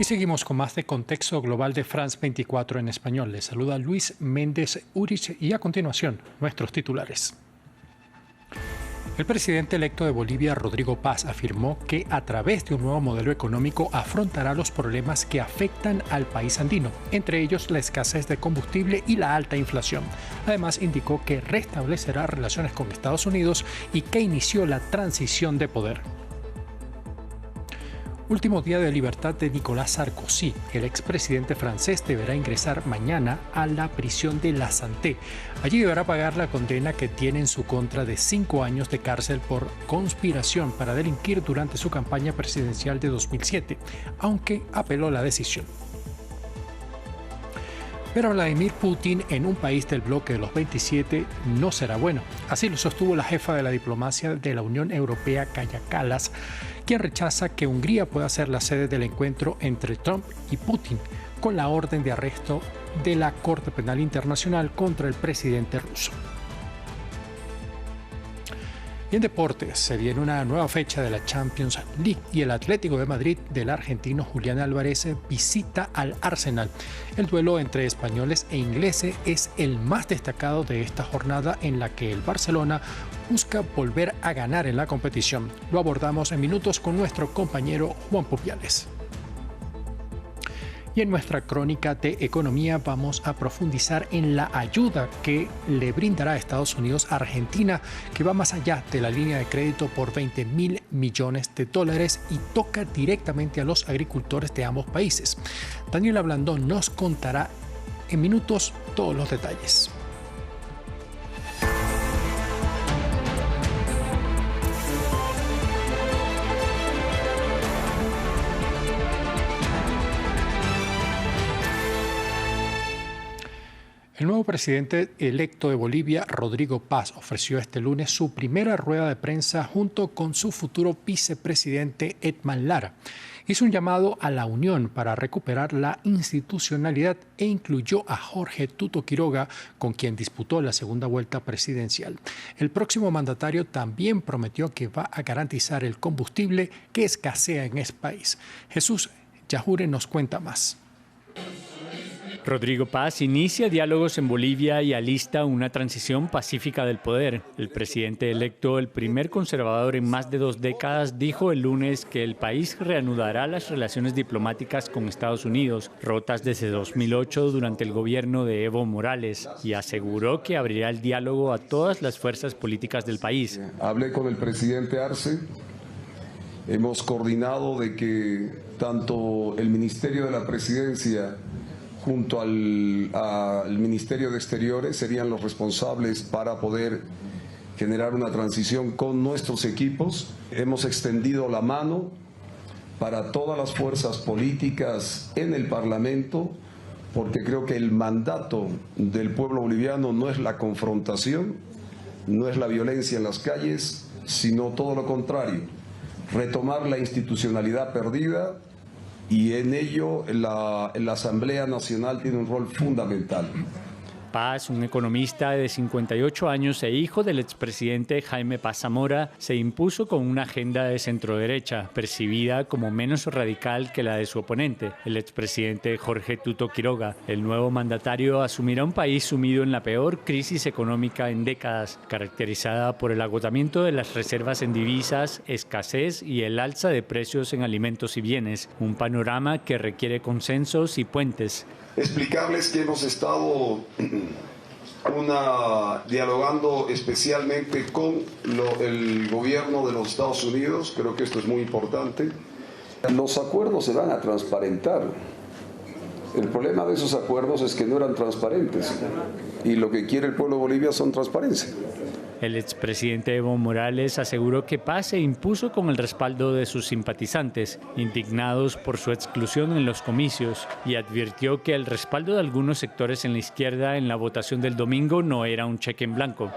Y seguimos con más de Contexto Global de France 24 en español. Les saluda Luis Méndez Urich y a continuación nuestros titulares. El presidente electo de Bolivia, Rodrigo Paz, afirmó que a través de un nuevo modelo económico afrontará los problemas que afectan al país andino, entre ellos la escasez de combustible y la alta inflación. Además, indicó que restablecerá relaciones con Estados Unidos y que inició la transición de poder. Último día de libertad de Nicolas Sarkozy. El expresidente francés deberá ingresar mañana a la prisión de La Santé. Allí deberá pagar la condena que tiene en su contra de 5 años de cárcel por conspiración para delinquir durante su campaña presidencial de 2007, aunque apeló la decisión. Pero Vladimir Putin en un país del bloque de los 27 no será bueno. Así lo sostuvo la jefa de la diplomacia de la Unión Europea, Kaja Kallas, quien rechaza que Hungría pueda ser la sede del encuentro entre Trump y Putin, con la orden de arresto de la Corte Penal Internacional contra el presidente ruso. Y en deportes, se viene una nueva fecha de la Champions League y el Atlético de Madrid del argentino Julián Álvarez visita al Arsenal. El duelo entre españoles e ingleses es el más destacado de esta jornada en la que el Barcelona busca volver a ganar en la competición. Lo abordamos en minutos con nuestro compañero Juan Pupiales. Y en nuestra crónica de economía vamos a profundizar en la ayuda que le brindará Estados Unidos a Argentina, que va más allá de la línea de crédito por $20.000 millones y toca directamente a los agricultores de ambos países. Daniela Blandón nos contará en minutos todos los detalles. El nuevo presidente electo de Bolivia, Rodrigo Paz, ofreció este lunes su primera rueda de prensa junto con su futuro vicepresidente Edman Lara. Hizo un llamado a la unión para recuperar la institucionalidad e incluyó a Jorge Tuto Quiroga, con quien disputó la segunda vuelta presidencial. El próximo mandatario también prometió que va a garantizar el combustible que escasea en ese país. Jesús Yajure nos cuenta más. Rodrigo Paz inicia diálogos en Bolivia y alista una transición pacífica del poder. El presidente electo, el primer conservador en más de 2 décadas, dijo el lunes que el país reanudará las relaciones diplomáticas con Estados Unidos, rotas desde 2008 durante el gobierno de Evo Morales, y aseguró que abrirá el diálogo a todas las fuerzas políticas del país. Hablé con el presidente Arce, hemos coordinado de que tanto el Ministerio de la Presidencia junto al Ministerio de Exteriores serían los responsables para poder generar una transición con nuestros equipos. Hemos extendido la mano para todas las fuerzas políticas en el Parlamento, porque creo que el mandato del pueblo boliviano no es la confrontación, no es la violencia en las calles, sino todo lo contrario, retomar la institucionalidad perdida. Y en ello la Asamblea Nacional tiene un rol fundamental. Paz, un economista de 58 años e hijo del expresidente Jaime Paz Zamora, se impuso con una agenda de centroderecha, percibida como menos radical que la de su oponente, el expresidente Jorge Tuto Quiroga. El nuevo mandatario asumirá un país sumido en la peor crisis económica en décadas, caracterizada por el agotamiento de las reservas en divisas, escasez y el alza de precios en alimentos y bienes, un panorama que requiere consensos y puentes. Explicarles que hemos estado dialogando especialmente con el gobierno de los Estados Unidos. Creo que esto es muy importante. Los acuerdos se van a transparentar. El problema de esos acuerdos es que no eran transparentes y lo que quiere el pueblo de Bolivia son transparencia. El expresidente Evo Morales aseguró que Paz se impuso con el respaldo de sus simpatizantes, indignados por su exclusión en los comicios, y advirtió que el respaldo de algunos sectores en la izquierda en la votación del domingo no era un cheque en blanco.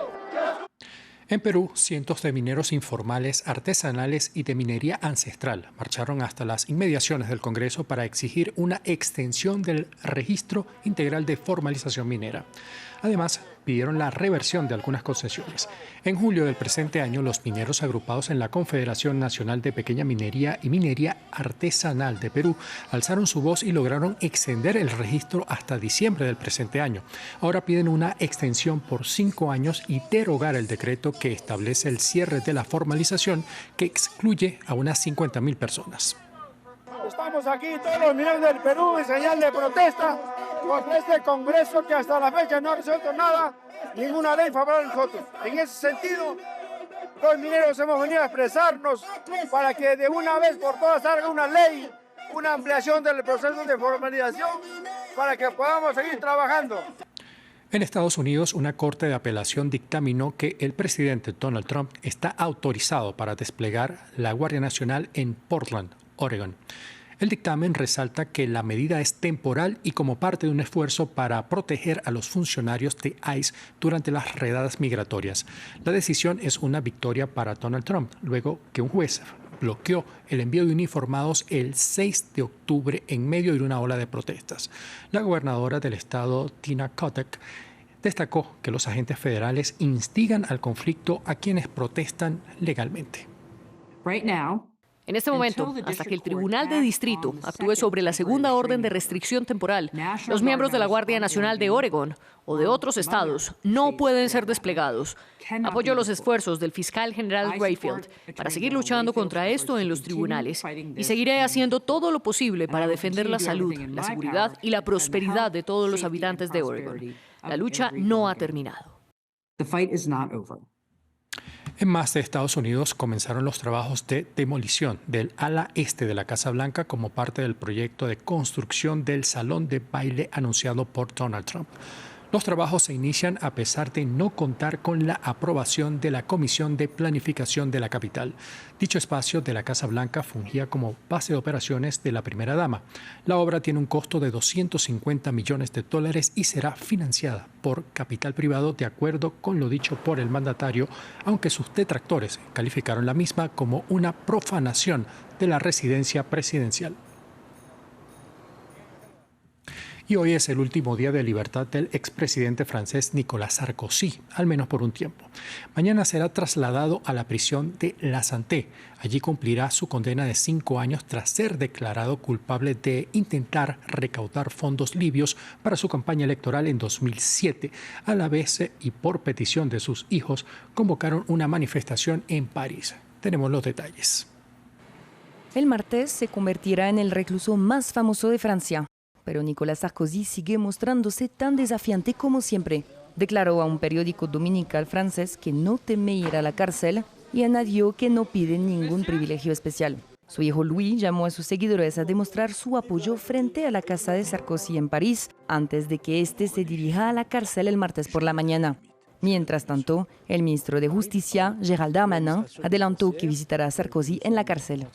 En Perú, cientos de mineros informales, artesanales y de minería ancestral marcharon hasta las inmediaciones del Congreso para exigir una extensión del registro integral de formalización minera. Además, pidieron la reversión de algunas concesiones. En julio del presente año, los mineros agrupados en la Confederación Nacional de Pequeña Minería y Minería Artesanal de Perú alzaron su voz y lograron extender el registro hasta diciembre del presente año. Ahora piden una extensión por 5 años y derogar el decreto que establece el cierre de la formalización, que excluye a unas 50.000 personas. Estamos aquí todos los mineros del Perú en señal de protesta contra este Congreso que hasta la fecha no ha resuelto nada, ninguna ley favorable a nosotros. En ese sentido, los mineros hemos venido a expresarnos para que de una vez por todas salga una ley, una ampliación del proceso de formalización para que podamos seguir trabajando. En Estados Unidos, una corte de apelación dictaminó que el presidente Donald Trump está autorizado para desplegar la Guardia Nacional en Portland, Oregón. El dictamen resalta que la medida es temporal y como parte de un esfuerzo para proteger a los funcionarios de ICE durante las redadas migratorias. La decisión es una victoria para Donald Trump, luego que un juez bloqueó el envío de uniformados el 6 de octubre en medio de una ola de protestas. La gobernadora del estado, Tina Kotek, destacó que los agentes federales instigan al conflicto a quienes protestan legalmente. En este momento, hasta que el Tribunal de Distrito actúe sobre la segunda orden de restricción temporal, los miembros de la Guardia Nacional de Oregón o de otros estados no pueden ser desplegados. Apoyo los esfuerzos del fiscal general Grayfield para seguir luchando contra esto en los tribunales y seguiré haciendo todo lo posible para defender la salud, la seguridad y la prosperidad de todos los habitantes de Oregón. La lucha no ha terminado. En más de Estados Unidos comenzaron los trabajos de demolición del ala este de la Casa Blanca como parte del proyecto de construcción del salón de baile anunciado por Donald Trump. Los trabajos se inician a pesar de no contar con la aprobación de la Comisión de Planificación de la capital. Dicho espacio de la Casa Blanca fungía como base de operaciones de la primera dama. La obra tiene un costo de $250 millones y será financiada por capital privado de acuerdo con lo dicho por el mandatario, aunque sus detractores calificaron la misma como una profanación de la residencia presidencial. Y hoy es el último día de libertad del expresidente francés Nicolas Sarkozy, al menos por un tiempo. Mañana será trasladado a la prisión de La Santé. Allí cumplirá su condena de 5 años tras ser declarado culpable de intentar recaudar fondos libios para su campaña electoral en 2007. A la vez, y por petición de sus hijos, convocaron una manifestación en París. Tenemos los detalles. El martes se convertirá en el recluso más famoso de Francia. Pero Nicolas Sarkozy sigue mostrándose tan desafiante como siempre. Declaró a un periódico dominical francés que no teme ir a la cárcel y añadió que no pide ningún privilegio especial. Su hijo Louis llamó a sus seguidores a demostrar su apoyo frente a la casa de Sarkozy en París antes de que éste se dirija a la cárcel el martes por la mañana. Mientras tanto, el ministro de Justicia, Gérald Darmanin, adelantó que visitará a Sarkozy en la cárcel.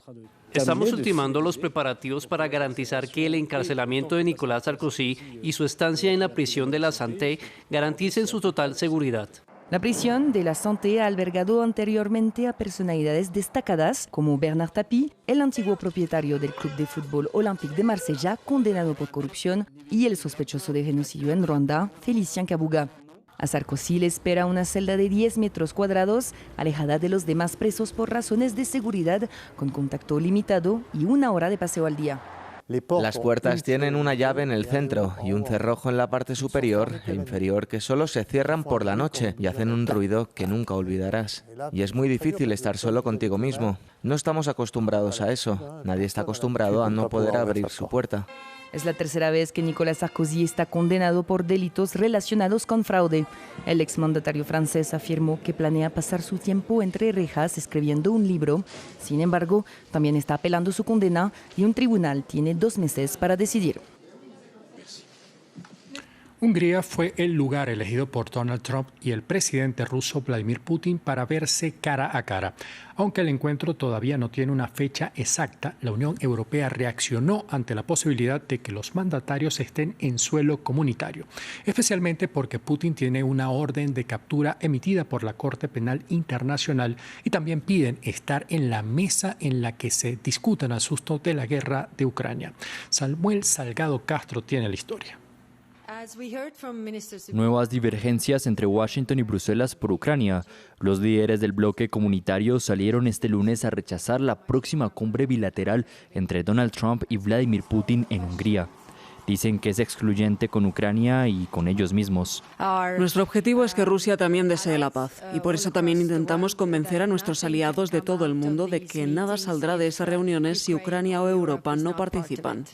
Estamos ultimando los preparativos para garantizar que el encarcelamiento de Nicolas Sarkozy y su estancia en la prisión de La Santé garanticen su total seguridad. La prisión de La Santé ha albergado anteriormente a personalidades destacadas como Bernard Tapie, el antiguo propietario del club de fútbol Olympique de Marsella, condenado por corrupción, y el sospechoso de genocidio en Ruanda, Félicien Kabuga. A Sarkozy le espera una celda de 10 metros cuadrados, alejada de los demás presos por razones de seguridad, con contacto limitado y 1 hora de paseo al día. Las puertas tienen una llave en el centro y un cerrojo en la parte superior e inferior que solo se cierran por la noche y hacen un ruido que nunca olvidarás. Y es muy difícil estar solo contigo mismo. No estamos acostumbrados a eso. Nadie está acostumbrado a no poder abrir su puerta. Es la tercera vez que Nicolas Sarkozy está condenado por delitos relacionados con fraude. El exmandatario francés afirmó que planea pasar su tiempo entre rejas escribiendo un libro. Sin embargo, también está apelando su condena y un tribunal tiene 2 meses para decidir. Hungría fue el lugar elegido por Donald Trump y el presidente ruso Vladimir Putin para verse cara a cara. Aunque el encuentro todavía no tiene una fecha exacta, la Unión Europea reaccionó ante la posibilidad de que los mandatarios estén en suelo comunitario, especialmente porque Putin tiene una orden de captura emitida por la Corte Penal Internacional y también piden estar en la mesa en la que se discutan asuntos de la guerra de Ucrania. Samuel Salgado Castro tiene la historia. Nuevas divergencias entre Washington y Bruselas por Ucrania. Los líderes del bloque comunitario salieron este lunes a rechazar la próxima cumbre bilateral entre Donald Trump y Vladimir Putin en Hungría. Dicen que es excluyente con Ucrania y con ellos mismos. Nuestro objetivo es que Rusia también desee la paz y por eso también intentamos convencer a nuestros aliados de todo el mundo de que nada saldrá de esas reuniones si Ucrania o Europa no participan.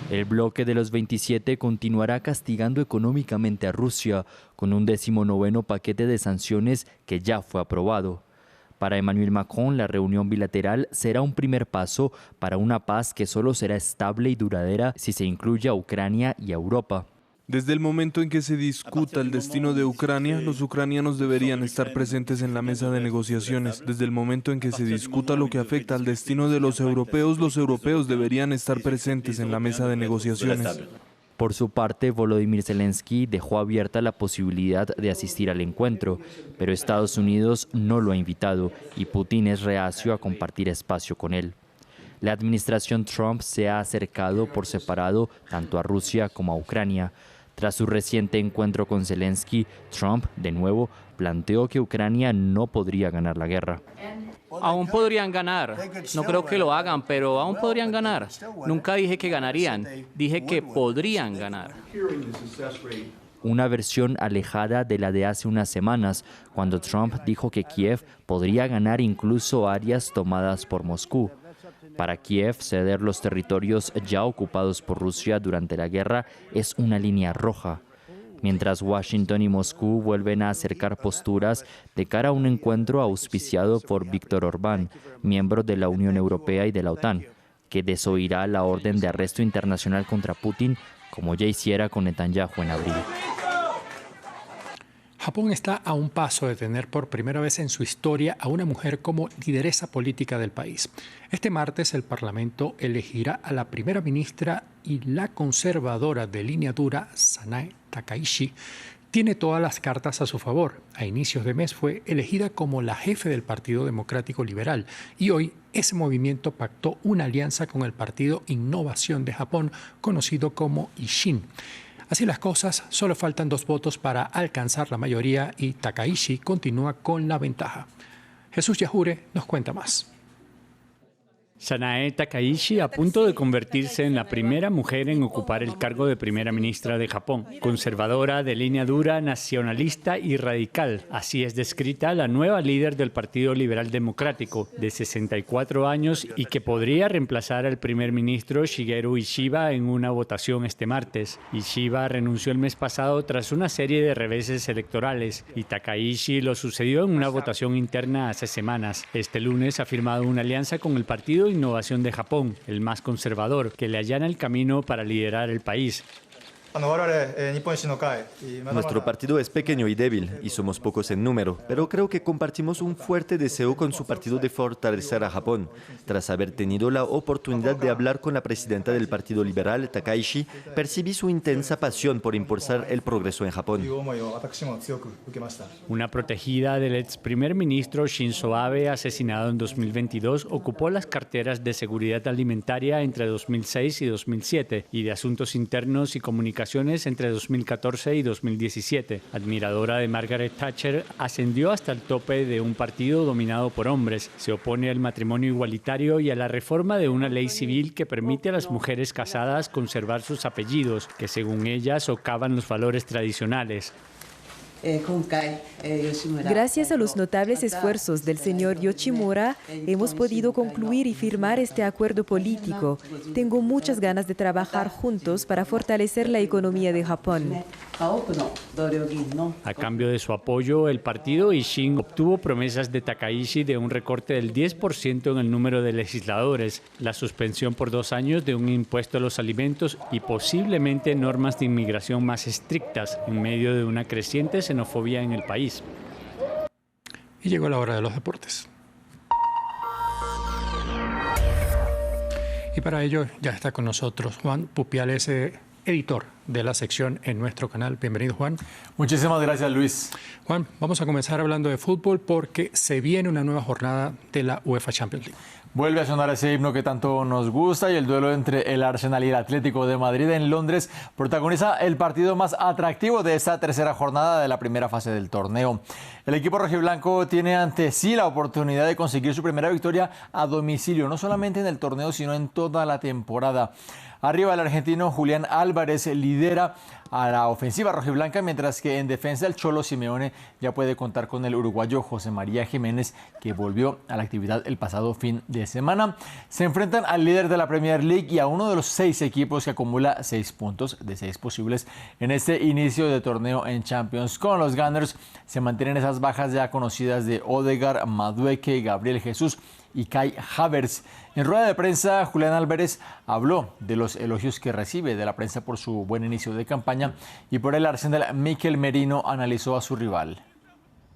El bloque de los 27 continuará castigando económicamente a Rusia con un 19º paquete de sanciones que ya fue aprobado. Para Emmanuel Macron, la reunión bilateral será un primer paso para una paz que solo será estable y duradera si se incluye a Ucrania y a Europa. Desde el momento en que se discuta el destino de Ucrania, los ucranianos deberían estar presentes en la mesa de negociaciones. Desde el momento en que se discuta lo que afecta al destino de los europeos deberían estar presentes en la mesa de negociaciones. Por su parte, Volodymyr Zelensky dejó abierta la posibilidad de asistir al encuentro, pero Estados Unidos no lo ha invitado y Putin es reacio a compartir espacio con él. La administración Trump se ha acercado por separado tanto a Rusia como a Ucrania. Tras su reciente encuentro con Zelensky, Trump, de nuevo, planteó que Ucrania no podría ganar la guerra. Aún podrían ganar. No creo que lo hagan, pero aún podrían ganar. Nunca dije que ganarían, dije que podrían ganar. Una versión alejada de la de hace unas semanas, cuando Trump dijo que Kiev podría ganar incluso áreas tomadas por Moscú. Para Kiev, ceder los territorios ya ocupados por Rusia durante la guerra es una línea roja. Mientras Washington y Moscú vuelven a acercar posturas de cara a un encuentro auspiciado por Víctor Orbán, miembro de la Unión Europea y de la OTAN, que desoirá la orden de arresto internacional contra Putin, como ya hiciera con Netanyahu en abril. Japón está a un paso de tener por primera vez en su historia a una mujer como lideresa política del país. Este martes el Parlamento elegirá a la primera ministra y la conservadora de línea dura, Sanae Takaichi, tiene todas las cartas a su favor. A inicios de mes fue elegida como la jefe del Partido Democrático Liberal y hoy ese movimiento pactó una alianza con el Partido Innovación de Japón, conocido como Ishin. Así las cosas, solo faltan 2 votos para alcanzar la mayoría y Takaichi continúa con la ventaja. Jesús Yajure nos cuenta más. Sanae Takaichi a punto de convertirse en la primera mujer en ocupar el cargo de primera ministra de Japón. Conservadora, de línea dura, nacionalista y radical. Así es descrita la nueva líder del Partido Liberal Democrático, de 64 años y que podría reemplazar al primer ministro Shigeru Ishiba en una votación este martes. Ishiba renunció el mes pasado tras una serie de reveses electorales y Takaichi lo sucedió en una votación interna hace semanas. Este lunes ha firmado una alianza con el Partido Innovación de Japón, el más conservador, que le allana el camino para liderar el país. Nuestro partido es pequeño y débil y somos pocos en número, pero creo que compartimos un fuerte deseo con su partido de fortalecer a Japón. Tras haber tenido la oportunidad de hablar con la presidenta del Partido Liberal, Takaichi, percibí su intensa pasión por impulsar el progreso en Japón. Una protegida del ex primer ministro Shinzo Abe, asesinado en 2022, ocupó las carteras de seguridad alimentaria entre 2006 y 2007 y de asuntos internos y comunicaciones entre 2014 y 2017. Admiradora de Margaret Thatcher, ascendió hasta el tope de un partido dominado por hombres. Se opone al matrimonio igualitario y a la reforma de una ley civil que permite a las mujeres casadas conservar sus apellidos, que según ella socavan los valores tradicionales. Gracias a los notables esfuerzos del señor Yoshimura, hemos podido concluir y firmar este acuerdo político. Tengo muchas ganas de trabajar juntos para fortalecer la economía de Japón. A cambio de su apoyo, el partido Ishin obtuvo promesas de Takaichi de un recorte del 10% en el número de legisladores, la suspensión por 2 años de un impuesto a los alimentos y posiblemente normas de inmigración más estrictas en medio de una creciente xenofobia en el país. Y llegó la hora de los deportes. Y para ello ya está con nosotros Juan Pupiales, editor de la sección en nuestro canal. Bienvenido, Juan. Muchísimas gracias, Luis. Juan, vamos a comenzar hablando de fútbol porque se viene una nueva jornada de la UEFA Champions League. Vuelve a sonar ese himno que tanto nos gusta y el duelo entre el Arsenal y el Atlético de Madrid en Londres protagoniza el partido más atractivo de esta tercera jornada de la primera fase del torneo. El equipo rojiblanco tiene ante sí la oportunidad de conseguir su primera victoria a domicilio, no solamente en el torneo, sino en toda la temporada. Arriba el argentino Julián Álvarez lidera a la ofensiva rojiblanca, mientras que en defensa el Cholo Simeone ya puede contar con el uruguayo José María Jiménez, que volvió a la actividad el pasado fin de semana. Se enfrentan al líder de la Premier League y a uno de los 6 equipos que acumula 6 puntos de 6 posibles en este inicio de torneo en Champions. Con los Gunners se mantienen esas bajas ya conocidas de Odegaard, Madueke, Gabriel Jesús y Kai Havertz. En rueda de prensa, Julián Álvarez habló de los elogios que recibe de la prensa por su buen inicio de campaña y por el Arsenal. Mikel Merino analizó a su rival.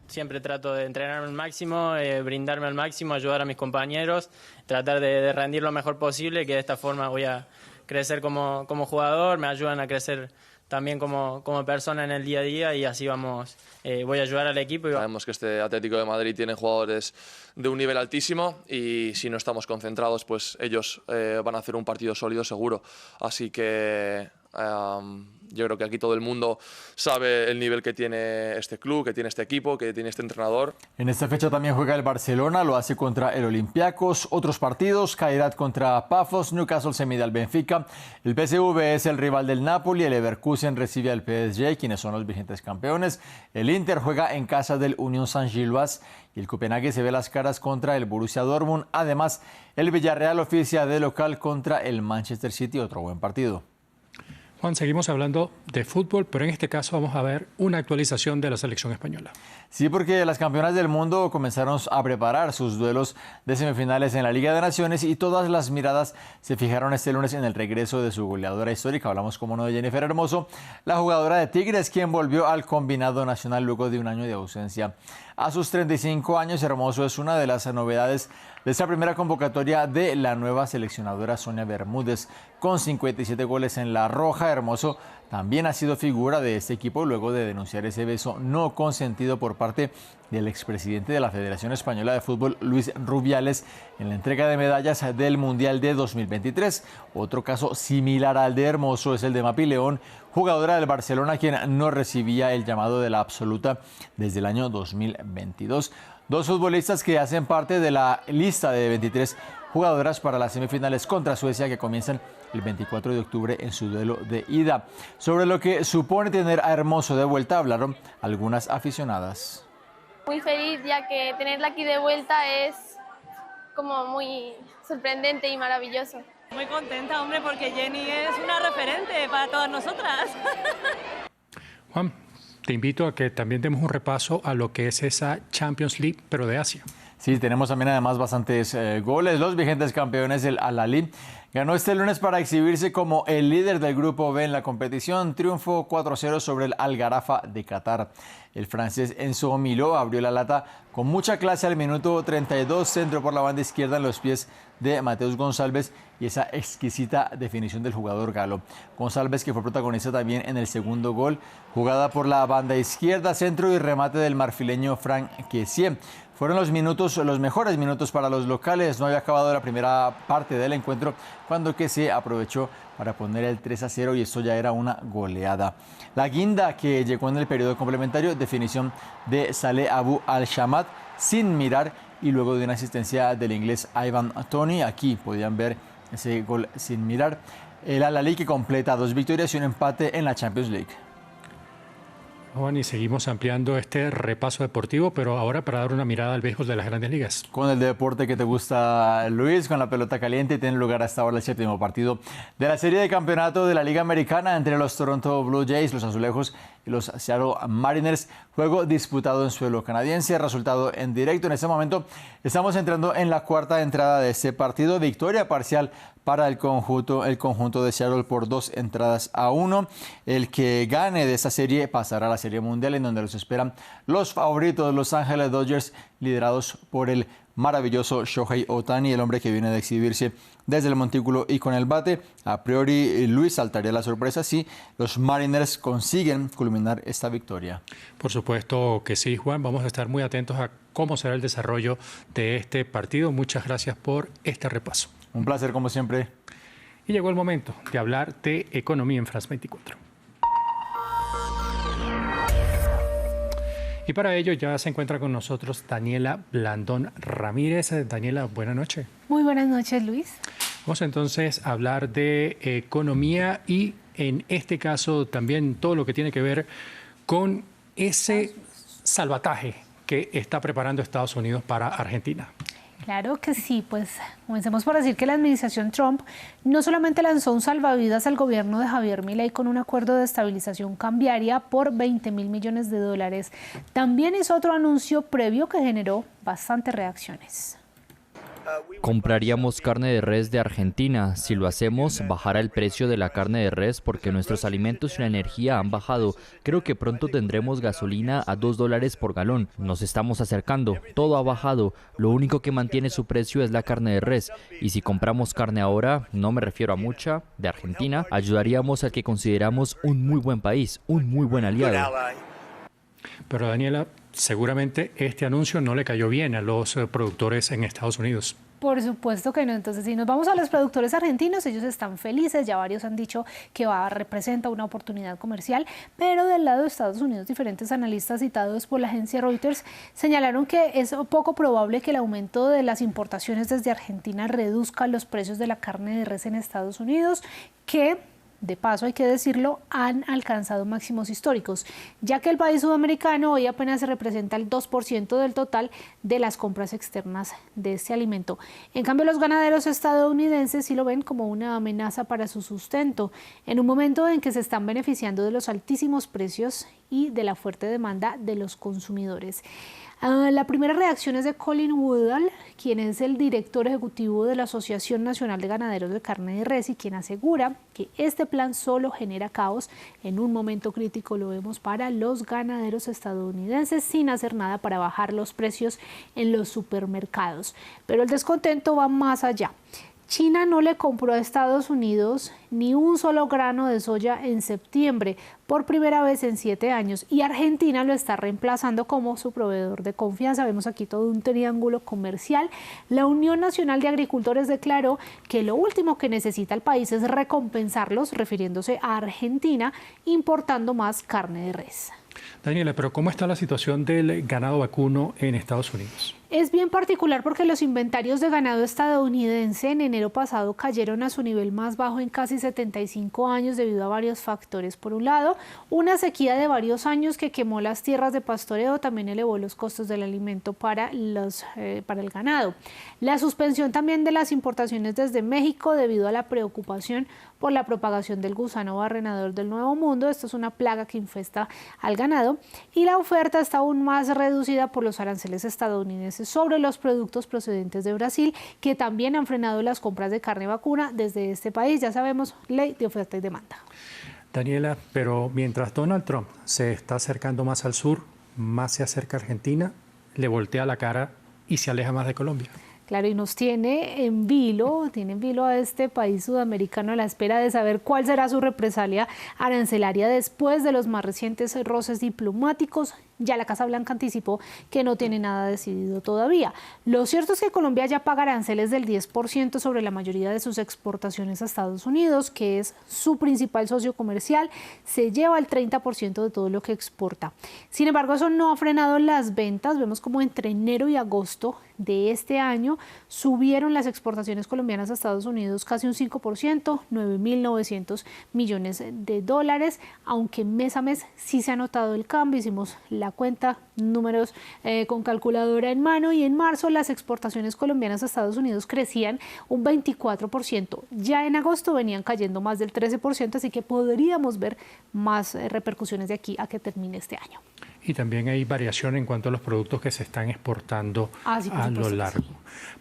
Siempre trato de entrenarme al máximo, brindarme al máximo, ayudar a mis compañeros, tratar de rendir lo mejor posible, que de esta forma voy a crecer como jugador, me ayudan a crecer también como persona en el día a día y así voy a ayudar al equipo. Sabemos que este Atlético de Madrid tiene jugadores de un nivel altísimo y si no estamos concentrados, pues ellos van a hacer un partido sólido seguro. Así que yo creo que aquí todo el mundo sabe el nivel que tiene este club, que tiene este equipo, que tiene este entrenador. En esta fecha también juega el Barcelona, lo hace contra el Olympiacos. Otros partidos, Caridad contra Pafos, Newcastle se mide al Benfica, el PSV es el rival del Napoli, el Leverkusen recibe al PSG, quienes son los vigentes campeones. El Inter juega en casa del Unión Saint-Gilloise y el Copenhague se ve las caras contra el Borussia Dortmund. Además, el Villarreal oficia de local contra el Manchester City, otro buen partido. Juan, seguimos hablando de fútbol, pero en este caso vamos a ver una actualización de la selección española. Sí, porque las campeonas del mundo comenzaron a preparar sus duelos de semifinales en la Liga de Naciones y todas las miradas se fijaron este lunes en el regreso de su goleadora histórica. Hablamos, como no, de Jennifer Hermoso, la jugadora de Tigres, quien volvió al combinado nacional luego de un año de ausencia. A sus 35 años, Hermoso es una de las novedades de esta primera convocatoria de la nueva seleccionadora Sonia Bermúdez. Con 57 goles en la roja, Hermoso también ha sido figura de este equipo luego de denunciar ese beso no consentido por parte del expresidente de la Federación Española de Fútbol, Luis Rubiales, en la entrega de medallas del Mundial de 2023. Otro caso similar al de Hermoso es el de Mapi León, jugadora del Barcelona, quien no recibía el llamado de la absoluta desde el año 2022. Dos futbolistas que hacen parte de la lista de 23 jugadoras para las semifinales contra Suecia, que comienzan el 24 de octubre en su duelo de ida. Sobre lo que supone tener a Hermoso de vuelta hablaron algunas aficionadas. Muy feliz, ya que tenerla aquí de vuelta es como muy sorprendente y maravilloso. Muy contenta, hombre, porque Jenny es una referente para todas nosotras. Juan, te invito a que también demos un repaso a lo que es esa Champions League, pero de Asia. Sí, tenemos también además bastantes goles. Los vigentes campeones del Al-Ahly ganó este lunes para exhibirse como el líder del grupo B en la competición. Triunfo 4-0 sobre el Al-Gharafa de Qatar. El francés Enzo Milot abrió la lata con mucha clase al minuto 32, centro por la banda izquierda en los pies de Mateus Gonçalves y esa exquisita definición del jugador galo. Gonçalves, que fue protagonista también en el segundo gol, jugada por la banda izquierda, centro y remate del marfileño Franck Kessié. Fueron los mejores minutos para los locales. No había acabado la primera parte del encuentro cuando Kessié aprovechó para poner el 3-0 y esto ya era una goleada. La guinda que llegó en el periodo complementario, definición de Saleh Abu Al-Shamat sin mirar y luego de una asistencia del inglés Ivan Toney. Aquí podían ver ese gol sin mirar. El Al-Ahly que completa 2 victorias y un empate en la Champions League. Juan, y seguimos ampliando este repaso deportivo, pero ahora para dar una mirada al béisbol de las Grandes Ligas. Con el deporte que te gusta, Luis, con la pelota caliente, tiene lugar hasta ahora el 7º partido de la serie de campeonato de la Liga Americana entre los Toronto Blue Jays, los Azulejos y los Seattle Mariners. Juego disputado en suelo canadiense, resultado en directo. En este momento estamos entrando en la cuarta entrada de este partido. Victoria parcial para el conjunto de Seattle por 2-1. El que gane de esta serie pasará a la Serie Mundial, en donde los esperan los favoritos, Los Ángeles Dodgers, liderados por el maravilloso Shohei Ohtani, el hombre que viene de exhibirse desde el montículo y con el bate. A priori, Luis, saltaría la sorpresa si los Mariners consiguen culminar esta victoria. Por supuesto que sí, Juan. Vamos a estar muy atentos a cómo será el desarrollo de este partido. Muchas gracias por este repaso. Un placer, como siempre. Y llegó el momento de hablar de economía en France 24. Y para ello ya se encuentra con nosotros Daniela Blandón Ramírez. Daniela, buenas noches. Muy buenas noches, Luis. Vamos entonces a hablar de economía y en este caso también todo lo que tiene que ver con ese salvataje que está preparando Estados Unidos para Argentina. Claro que sí, pues comencemos por decir que la administración Trump no solamente lanzó un salvavidas al gobierno de Javier Milei con un acuerdo de estabilización cambiaria por $20.000 millones, también hizo otro anuncio previo que generó bastantes reacciones. Compraríamos carne de res de Argentina. Si lo hacemos, bajará el precio de la carne de res porque nuestros alimentos y la energía han bajado. Creo que pronto tendremos gasolina a $2 por galón. Nos estamos acercando. Todo ha bajado. Lo único que mantiene su precio es la carne de res. Y si compramos carne ahora, no me refiero a mucha, de Argentina, ayudaríamos al que consideramos un muy buen país, un muy buen aliado. Pero Daniela, seguramente este anuncio no le cayó bien a los productores en Estados Unidos. Por supuesto que no. Entonces, si nos vamos a los productores argentinos, ellos están felices. Ya varios han dicho que representa una oportunidad comercial. Pero del lado de Estados Unidos, diferentes analistas citados por la agencia Reuters señalaron que es poco probable que el aumento de las importaciones desde Argentina reduzca los precios de la carne de res en Estados Unidos, que de paso, hay que decirlo, han alcanzado máximos históricos, ya que el país sudamericano hoy apenas representa el 2% del total de las compras externas de este alimento. En cambio, los ganaderos estadounidenses sí lo ven como una amenaza para su sustento, en un momento en que se están beneficiando de los altísimos precios y de la fuerte demanda de los consumidores. La primera reacción es de Colin Woodall, quien es el director ejecutivo de la Asociación Nacional de Ganaderos de Carne de Res y quien asegura que este plan solo genera caos en un momento crítico, lo vemos, para los ganaderos estadounidenses, sin hacer nada para bajar los precios en los supermercados. Pero el descontento va más allá. China no le compró a Estados Unidos ni un solo grano de soya en septiembre, por primera vez en 7 años, y Argentina lo está reemplazando como su proveedor de confianza. Vemos aquí todo un triángulo comercial. La Unión Nacional de Agricultores declaró que lo último que necesita el país es recompensarlos, refiriéndose a Argentina, importando más carne de res. Daniela, pero ¿cómo está la situación del ganado vacuno en Estados Unidos? Es bien particular porque los inventarios de ganado estadounidense en enero pasado cayeron a su nivel más bajo en casi 75 años debido a varios factores. Por un lado, una sequía de varios años que quemó las tierras de pastoreo también elevó los costos del alimento para el ganado. La suspensión también de las importaciones desde México debido a la preocupación por la propagación del gusano barrenador del Nuevo Mundo. Esto es una plaga que infesta al ganado. Y la oferta está aún más reducida por los aranceles estadounidenses sobre los productos procedentes de Brasil, que también han frenado las compras de carne vacuna desde este país. Ya sabemos, ley de oferta y demanda. Daniela, pero mientras Donald Trump se está acercando más al sur, más se acerca a Argentina, le voltea la cara y se aleja más de Colombia. Claro, y nos tiene en vilo a este país sudamericano a la espera de saber cuál será su represalia arancelaria después de los más recientes roces diplomáticos. Ya la Casa Blanca anticipó que no tiene nada decidido todavía. Lo cierto es que Colombia ya paga aranceles del 10% sobre la mayoría de sus exportaciones a Estados Unidos, que es su principal socio comercial. Se lleva el 30% de todo lo que exporta. Sin embargo, eso no ha frenado las ventas. Vemos como entre enero y agosto de este año subieron las exportaciones colombianas a Estados Unidos casi un 5%, 9.900 millones de dólares, aunque mes a mes sí se ha notado el cambio. Hicimos la cuenta, números con calculadora en mano, y en marzo las exportaciones colombianas a Estados Unidos crecían un 24%. Ya en agosto venían cayendo más del 13%, así que podríamos ver más repercusiones de aquí a que termine este año. Y también hay variación en cuanto a los productos que se están exportando a lo largo.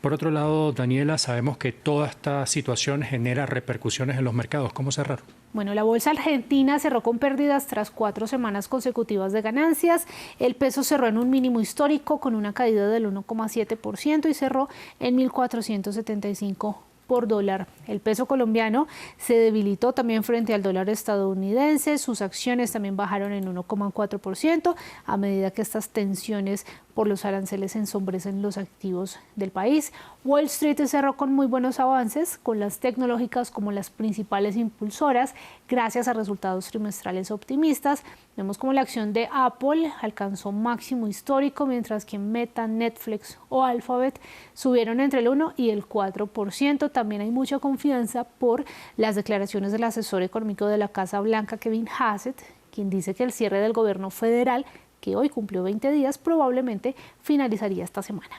Por otro lado, Daniela, sabemos que toda esta situación genera repercusiones en los mercados. ¿Cómo cerrar? Bueno, la bolsa argentina cerró con pérdidas tras 4 semanas consecutivas de ganancias. El peso cerró en un mínimo histórico con una caída del 1,7% y cerró en 1.475 por dólar. El peso colombiano se debilitó también frente al dólar estadounidense. Sus acciones también bajaron en 1,4% a medida que estas tensiones por los aranceles ensombrecen los activos del país. Wall Street cerró con muy buenos avances, con las tecnológicas como las principales impulsoras, gracias a resultados trimestrales optimistas. Vemos como la acción de Apple alcanzó máximo histórico, mientras que Meta, Netflix o Alphabet subieron entre el 1 y el 4%. También hay mucha confianza por las declaraciones del asesor económico de la Casa Blanca, Kevin Hassett, quien dice que el cierre del gobierno federal, que hoy cumplió 20 días, probablemente finalizaría esta semana.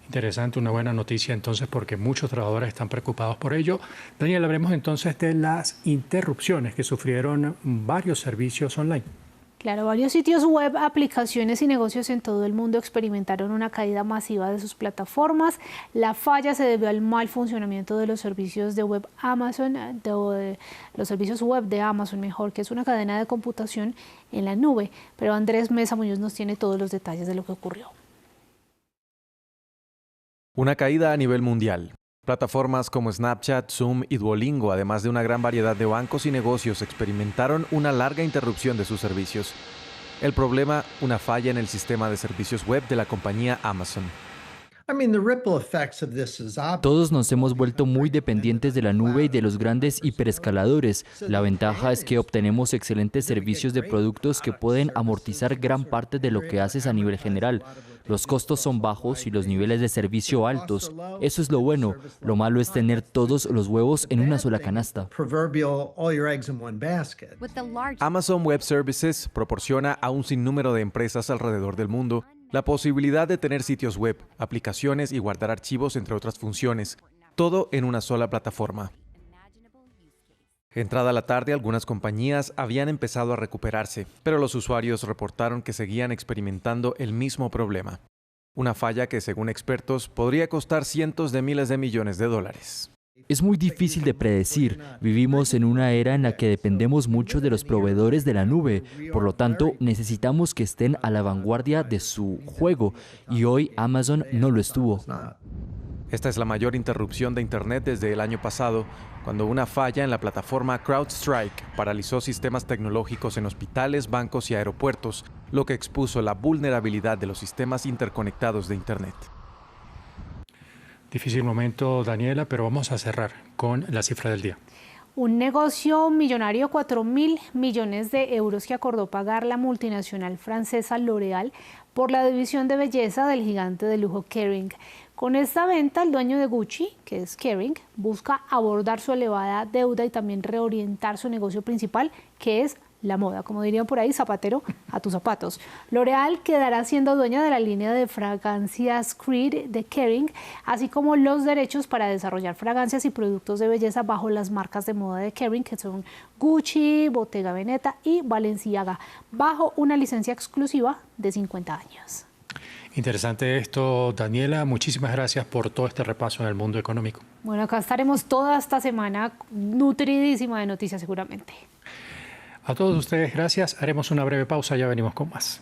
Interesante, una buena noticia entonces, porque muchos trabajadores están preocupados por ello. Daniel, hablemos entonces de las interrupciones que sufrieron varios servicios online. Claro, varios sitios web, aplicaciones y negocios en todo el mundo experimentaron una caída masiva de sus plataformas. La falla se debió al mal funcionamiento de los servicios de web Amazon, los servicios web de Amazon, mejor, que es una cadena de computación en la nube. Pero Andrés Mesa Muñoz nos tiene todos los detalles de lo que ocurrió. Una caída a nivel mundial. Plataformas como Snapchat, Zoom y Duolingo, además de una gran variedad de bancos y negocios, experimentaron una larga interrupción de sus servicios. El problema, una falla en el sistema de servicios web de la compañía Amazon. Todos nos hemos vuelto muy dependientes de la nube y de los grandes hiperescaladores. La ventaja es que obtenemos excelentes servicios de productos que pueden amortizar gran parte de lo que haces a nivel general. Los costos son bajos y los niveles de servicio altos. Eso es lo bueno. Lo malo es tener todos los huevos en una sola canasta. Amazon Web Services proporciona a un sinnúmero de empresas alrededor del mundo la posibilidad de tener sitios web, aplicaciones y guardar archivos, entre otras funciones, todo en una sola plataforma. Entrada la tarde, algunas compañías habían empezado a recuperarse, pero los usuarios reportaron que seguían experimentando el mismo problema. Una falla que, según expertos, podría costar cientos de miles de millones de dólares. Es muy difícil de predecir. Vivimos en una era en la que dependemos mucho de los proveedores de la nube. Por lo tanto, necesitamos que estén a la vanguardia de su juego. Y hoy Amazon no lo estuvo. Esta es la mayor interrupción de Internet desde el año pasado, cuando una falla en la plataforma CrowdStrike paralizó sistemas tecnológicos en hospitales, bancos y aeropuertos, lo que expuso la vulnerabilidad de los sistemas interconectados de Internet. Difícil momento, Daniela, pero vamos a cerrar con la cifra del día. Un negocio millonario, 4.000 millones de euros que acordó pagar la multinacional francesa L'Oréal por la división de belleza del gigante de lujo Kering. Con esta venta, el dueño de Gucci, que es Kering, busca abordar su elevada deuda y también reorientar su negocio principal, que es la moda, como dirían por ahí, zapatero a tus zapatos. L'Oréal quedará siendo dueña de la línea de fragancias Creed de Kering, así como los derechos para desarrollar fragancias y productos de belleza bajo las marcas de moda de Kering, que son Gucci, Bottega Veneta y Balenciaga, bajo una licencia exclusiva de 50 años. Interesante esto, Daniela. Muchísimas gracias por todo este repaso en el mundo económico. Bueno, acá estaremos toda esta semana nutridísima de noticias seguramente. A todos ustedes, gracias. Haremos una breve pausa, ya venimos con más.